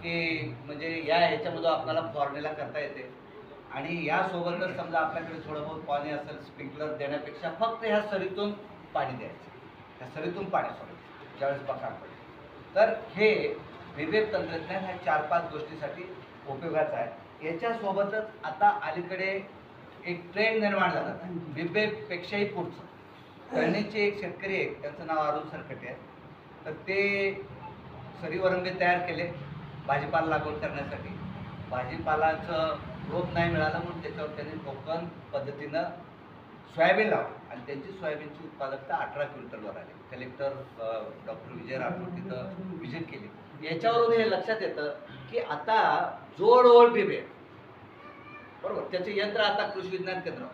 की म्हणजे या ह्याच्यामधून आपल्याला फॉर्म्युला करता येते आणि यासोबतच समजा आपल्याकडे थोडं बहुत पाणी असेल स्प्रिंकलर देण्यापेक्षा फक्त ह्या सरीतून पाणी द्यायचं, ह्या सरीतून पाणी सोडायचं ज्यावेळेस बकार पडेल. तर हे विवेक तंत्रज्ञान ह्या 4-5 गोष्टीसाठी उपयोगाचं आहे. याच्यासोबतच आता अलीकडे एक ट्रेंड निर्माण झाला विवेकपेक्षाही पुढचं. कळणीचे एक शेतकरी आहेत, त्यांचं नाव अरुण सरकटे आहे. तर ते सरीवरंबे तयार केले भाजीपाला लागवड करण्यासाठी. भाजीपालाचं रोप नाही मिळालं म्हणून त्याच्यावर त्यांनी टोकन पद्धतीनं सोयाबीन लावलं आणि त्यांची सोयाबीनची उत्पादकता 18 क्विंटलवर आली. कलेक्टर डॉक्टर विजय राठोड तिथं व्हिजिट केली. याच्यावरून हे लक्षात येतं की आता जोड बिबे बरोबर त्याचे यंत्र आता कृषी विज्ञान केंद्रावर,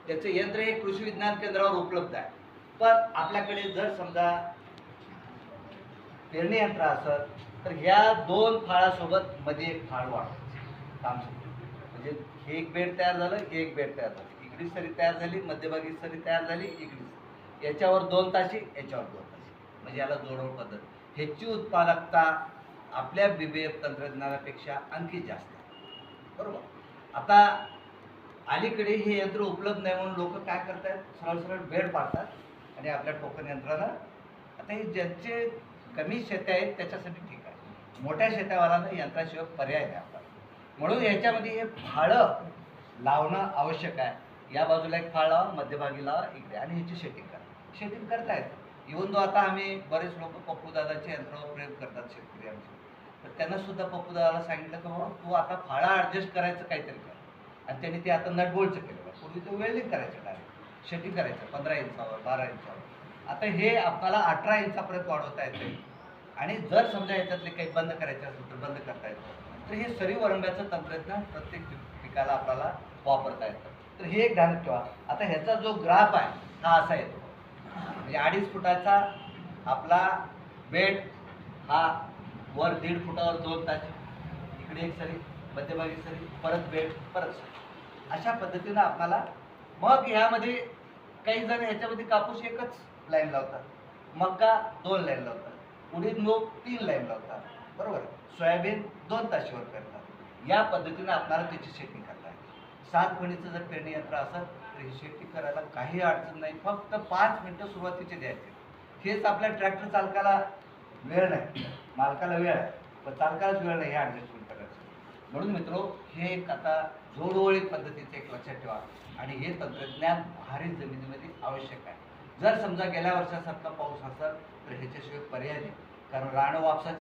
त्याचे यंत्र हे कृषी विज्ञान केंद्रावर उपलब्ध आहे. पण आपल्याकडे जर समजा पेरणी यंत्र असत तर ह्या 2 फाळासोबत मध्ये एक फाळ वाढवायचं काम सुरू. म्हणजे हे एक बेड तयार झालं, हे एक बेड तयार झालं, इकडी सरी तयार झाली, मध्यभागी सरी तयार झाली, इकडी याच्यावर 2 ताशी, याच्यावर 2 ताशी, म्हणजे याला जोडवड पद्धत. ह्याची उत्पादकता आपल्या बीबीएफ तंत्रज्ञानापेक्षा आणखी जास्त आहे. बरोबर. आता अलीकडे हे यंत्र उपलब्ध नाही म्हणून लोक काय करतात, सरळ सरळ बेड पाडतात आणि आपल्या टोकन यंत्रानं. आता हे ज्यांचे कमी शेत्या आहेत त्याच्यासाठी ठीक आहे, मोठ्या शेत्यावाल्यांना यंत्राशिवाय पर्याय नाही आपल्याला. म्हणून याच्यामध्ये हे फाळं लावणं आवश्यक आहे. या बाजूला एक फाळ लावा, मध्यभागी लावा, इकडे, आणि ह्याची शेटिंग करा. शेटिंग करता येतं. इव्हन तो आता आम्ही बरेच लोक पप्पूदादाच्या यंत्रावर प्रयोग करतात शेतकरी आमचे. तर त्यांना सुद्धा पप्पूदादाला सांगितलं की बाबा तू आता फाळा ॲडजस्ट करायचं काहीतरी कर, आणि त्यांनी ते आता नटबोल्टचं केलं. पूर्वी तो वेल्डिंग करायचं, डायरेक्ट शेटिंग करायचं 15 इंचावर 12 इंचावर. आता हे आपल्याला 18 इंचापर्यंत वाढवता येते. आणि जर समजा याच्यातले काही बंद करायचे असेल तर बंद करता येतं. तर हे सरी वरंब्याचं तंत्रज्ञान प्रत्येक पिकाला आपल्याला वापरता येतं. तर हे एक ध्यानात ठेवा. आता ह्याचा जो ग्राफ आहे हा असा येतो, म्हणजे 2.5 फुटाचा आपला बेड, हा वर 1.5 फुटावर 2 ताशी, इकडे एक सरी, मध्यभागी सरी, परत बेड, परत सरी, अशा पद्धतीनं आपल्याला. मग ह्यामध्ये काही जण ह्याच्यामध्ये कापूस एकच लाईन लावतात, मका 2 लाईन लावतात, उडीद मूग 3 लाईन लावतात, बरोबर. सोयाबीन 2 ताशीवर करतात. या पद्धतीनं आपल्याला त्याची शेती करता येते. 7 फणीचं जर पेरणी यंत्र असेल तर ही शेती करायला काही अडचण नाही. फक्त 5 मिनटं सुरुवातीचे द्यायचे. हेच आपल्या ट्रॅक्टर चालकाला वेळ नाही, मालकाला वेळ आहे, पण चालकालाच वेळ नाही हे ॲडजस्टमेंट करायचं. म्हणून मित्रो, हे एक आता जोडवळी पद्धतीचं एक लक्षात ठेवा. आणि हे तंत्रज्ञान भारी जमिनीमध्ये आवश्यक आहे. जर समजा गेल्या वर्षासारखा पाऊस असेल तर ह्याच्याशिवाय पर्याय नाही, कारण रान वापसा